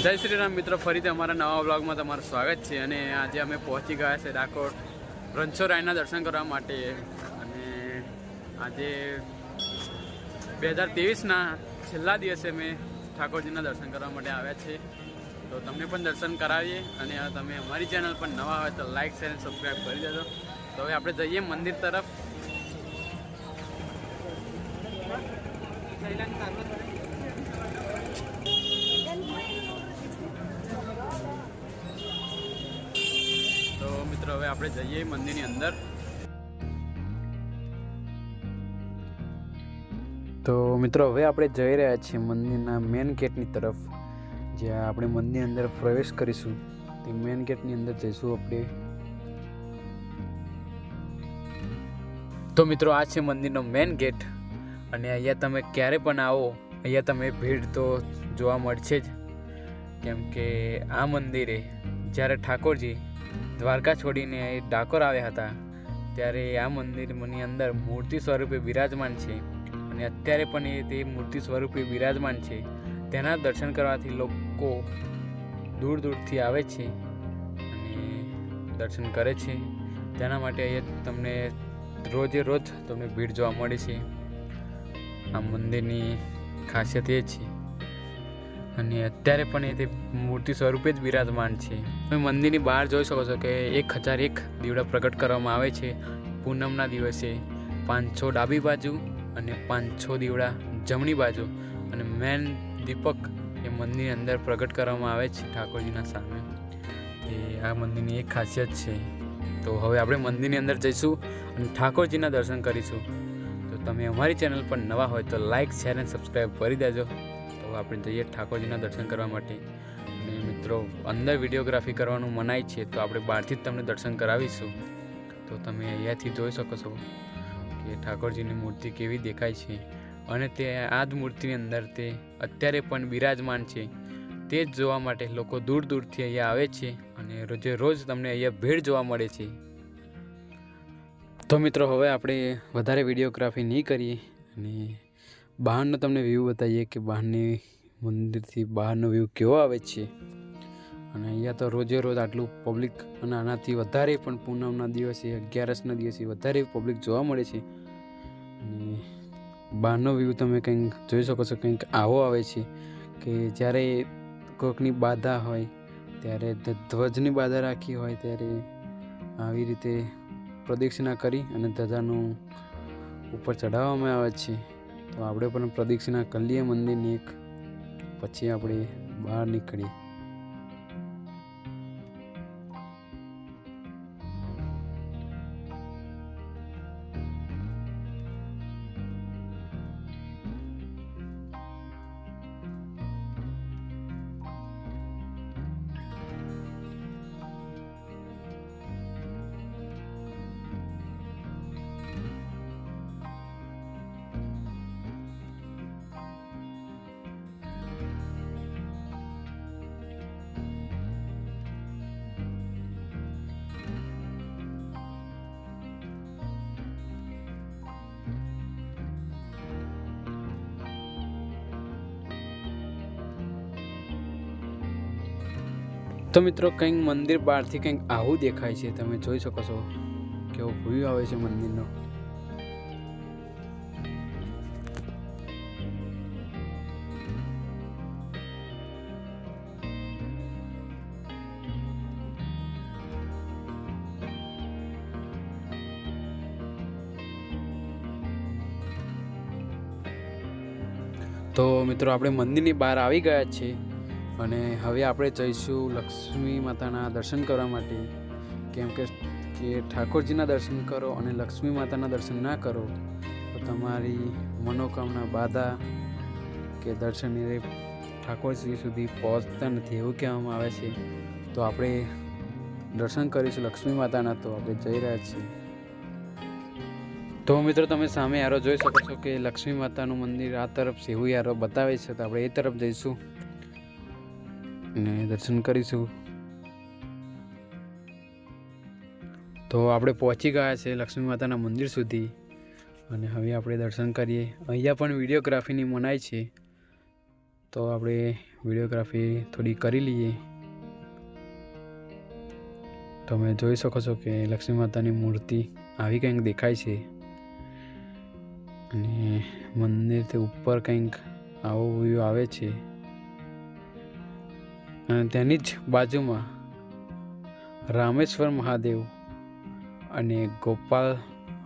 જય શ્રી રામ મિત્રો, ફરીથી અમારા નવા વ્લોગમાં તમારું સ્વાગત છે. અને આજે અમે પહોંચી ગયા છે ડાકોર રણછોડરાયના દર્શન કરવા માટે. અને આજે 2023ના છેલ્લા દિવસે અમે ઠાકોરજીના દર્શન કરવા માટે આવ્યા છે. તો તમને પણ દર્શન કરાવીએ. અને તમે અમારી ચેનલ પર નવા હોય તો લાઇક શેર અને સબસ્ક્રાઈબ કરી દેજો. તો હવે આપણે જઈએ મંદિર તરફ. તો મિત્રો હવે આપણે જઈએ મંદિરની અંદર. તો મિત્રો હવે આપણે જઈ રહ્યા છીએ મંદિરના મેન ગેટની તરફ, જ્યાં આપણે મંદિરની અંદર પ્રવેશ કરીશું. તે મેન ગેટની અંદર જઈશું આપણે. તો મિત્રો આ છે મંદિરનો મેન ગેટ. અને અહીંયા તમે ક્યારે પણ આવો, અહીંયા તમે ભીડ તો જોવા મળશે જ. કેમ કે આ મંદિરે જ્યારે ઠાકોરજી દ્વારકા છોડીને ડાકોર આવ્યા હતા ત્યારે આ મંદિરની અંદર મૂર્તિ સ્વરૂપે બિરાજમાન છે. અને અત્યારે પણ એ તે મૂર્તિ સ્વરૂપે બિરાજમાન છે. તેના દર્શન કરવાથી લોકો દૂર દૂરથી આવે છે અને દર્શન કરે છે. તેના માટે અહીંયા તમને રોજે રોજ તમને ભીડ જોવા મળે છે. આ મંદિરની ખાસિયત એ છે. અને અત્યારે પણ એ તે મૂર્તિ સ્વરૂપે જ બિરાજમાન છે. તમે મંદિરની બહાર જોઈ શકો છો કે 1001 દીવડા પ્રગટ કરવામાં આવે છે. પૂનમના દિવસે 500 ડાબી બાજુ અને 500 દીવડા જમણી બાજુ, અને મેન દીપક એ મંદિરની અંદર પ્રગટ કરવામાં આવે છે ઠાકોરજીના સામે. એ આ મંદિરની એક ખાસિયત છે. તો હવે આપણે મંદિરની અંદર જઈશું અને ઠાકોરજીના દર્શન કરીશું. તો તમે અમારી ચેનલ પર નવા હોય તો લાઇક શેર અને સબસ્ક્રાઈબ કરી દેજો. તો આપણે જઈએ ઠાકોરજીના દર્શન કરવા માટે. અને મિત્રો અંદર વિડીયોગ્રાફી કરવાનું મનાય છે, તો આપણે બહારથી જ તમને દર્શન કરાવીશું. તો તમે અહીંયાથી જોઈ શકો છો કે ઠાકોરજીની મૂર્તિ કેવી દેખાય છે. અને તે આ જ મૂર્તિની અંદર તે અત્યારે પણ બિરાજમાન છે. તે જ જોવા માટે લોકો દૂર દૂરથી અહીંયા આવે છે. અને રોજે રોજ તમને અહીંયા ભીડ જોવા મળે છે. તો મિત્રો હવે આપણે વધારે વિડીયોગ્રાફી નહીં કરીએ અને બહારનો તમને વ્યૂ બતાવીએ કે બહારની મંદિરથી બહારનો વ્યૂ કેવો આવે છે. અને અહીંયા તો રોજે રોજ આટલું પબ્લિક, અને આનાથી વધારે પણ પૂનમના દિવસે 11ના દિવસે વધારે પબ્લિક જોવા મળે છે. અને બહારનો વ્યૂ તમે કંઈક જોઈ શકો છો, કંઈક આવો આવે છે કે જ્યારે કોઈકની બાધા હોય ત્યારે ધ્વજની બાધા રાખી હોય ત્યારે આવી રીતે પ્રદક્ષિણા કરી અને ધજાનું ઉપર ચઢાવવામાં આવે છે. તો આપણે પણ પ્રદક્ષિણા કરી લઈએ મંદિરની એક, પછી આપણે બહાર નીકળીએ. તો મિત્રો કંઈક મંદિર બહારથી કંઈક આવું દેખાય છે. તમે જોઈ શકો છો કેવો વ્યૂ આવે છે મંદિરનો. તો મિત્રો આપણે મંદિરની બહાર આવી ગયા છીએ. અને હવે આપણે જઈશું લક્ષ્મી માતાના દર્શન કરવા માટે. કેમ કે ઠાકોરજીના દર્શન કરો અને લક્ષ્મી માતાના દર્શન ના કરો તો તમારી મનોકામના બાધા કે દર્શન એ ઠાકોરજી સુધી પહોંચતા નથી એવું કહેવામાં આવે છે. તો આપણે દર્શન કરીશું લક્ષ્મી માતાના. તો આપણે જઈ રહ્યા છીએ. તો મિત્રો તમે સામે યારો જોઈ શકો છો કે લક્ષ્મી માતાનું મંદિર આ તરફ છે એવું યારો બતાવે છે. તો આપણે એ તરફ જઈશું અને દર્શન કરીશું. તો આપણે પહોંચી ગયા છે લક્ષ્મી માતાના મંદિર સુધી. અને હવે આપણે દર્શન કરીએ. અહીંયા પણ વિડીયોગ્રાફીની મનાઈ છે, તો આપણે વિડીયોગ્રાફી થોડી કરી લઈએ. તમે જોઈ શકો છો કે લક્ષ્મી માતાની મૂર્તિ આવી કંઈક દેખાય છે અને મંદિરથી ઉપર કંઈક આવો વ્યૂ આવે છે. અને તેની જ બાજુમાં રામેશ્વર મહાદેવ અને ગોપાલ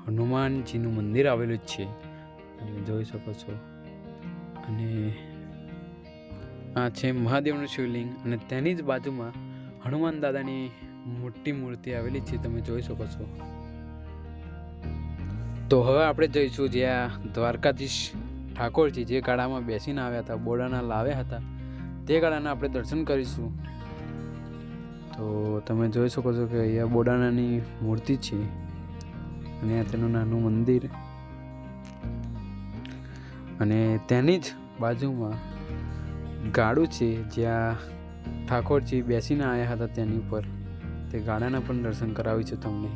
હનુમાનજીનું મંદિર આવેલું જ છે, તમે જોઈ શકો છો. અને આ છે મહાદેવનું શિવલિંગ અને તેની જ બાજુમાં હનુમાન દાદાની મોટી મૂર્તિ આવેલી છે, તમે જોઈ શકો છો. તો હવે આપણે જઈશું જ્યાં દ્વારકાધીશ ઠાકોરજી જે ગાડામાં બેસીને આવ્યા હતા, બોડાના લાવ્યા હતા, તે ગાડાના આપણે દર્શન કરીશું. તો તમે જોઈ શકો છો કે અહીંયા બોડાનાની મૂર્તિ છે અને તેનું નાનું મંદિર અને તેની જ બાજુમાં ગાડું છે જ્યાં ઠાકોરજી બેસીને આવ્યા હતા. તેની ઉપર તે ગાડાના પણ દર્શન કરાવી છે તમને.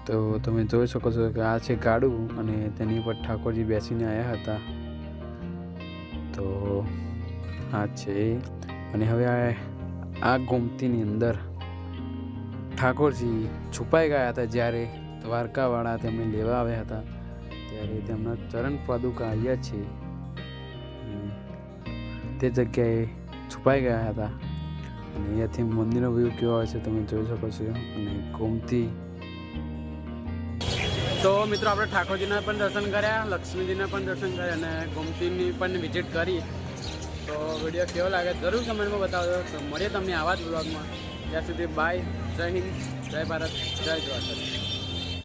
તો તમે જોઈ શકો છો કે આ છે ગાડું અને તેની ઉપર ઠાકોરજી બેસીને આવ્યા હતા. તો આ છે. અને હવે આ ગોમતીની અંદર ઠાકોરજી છુપાઈ ગયા હતા. જ્યારે દ્વારકાવાળા તેમને લેવા આવ્યા હતા ત્યારે તેમના ચરણ પાદુકા અહીંયા છે, તે જગ્યાએ છુપાઈ ગયા હતા. અને અહીંયાથી મંદિરનો વ્યૂ કેવો આવે છે તમે જોઈ શકો છો. અને ગોમતી. તો મિત્રો આપણે ઠાકોરજીના પણ દર્શન કર્યા, લક્ષ્મીજીના પણ દર્શન કર્યા અને ગોમતીની પણ વિઝિટ કરી. તો વિડીયો કેવો લાગે જરૂર કમેન્ટમાં બતાવજો. તો મળીએ તમને આવા જ બ્લોગમાં. ત્યાં સુધી બાય. જય હિન્દ, જય ભારત, જય દ્વારકા.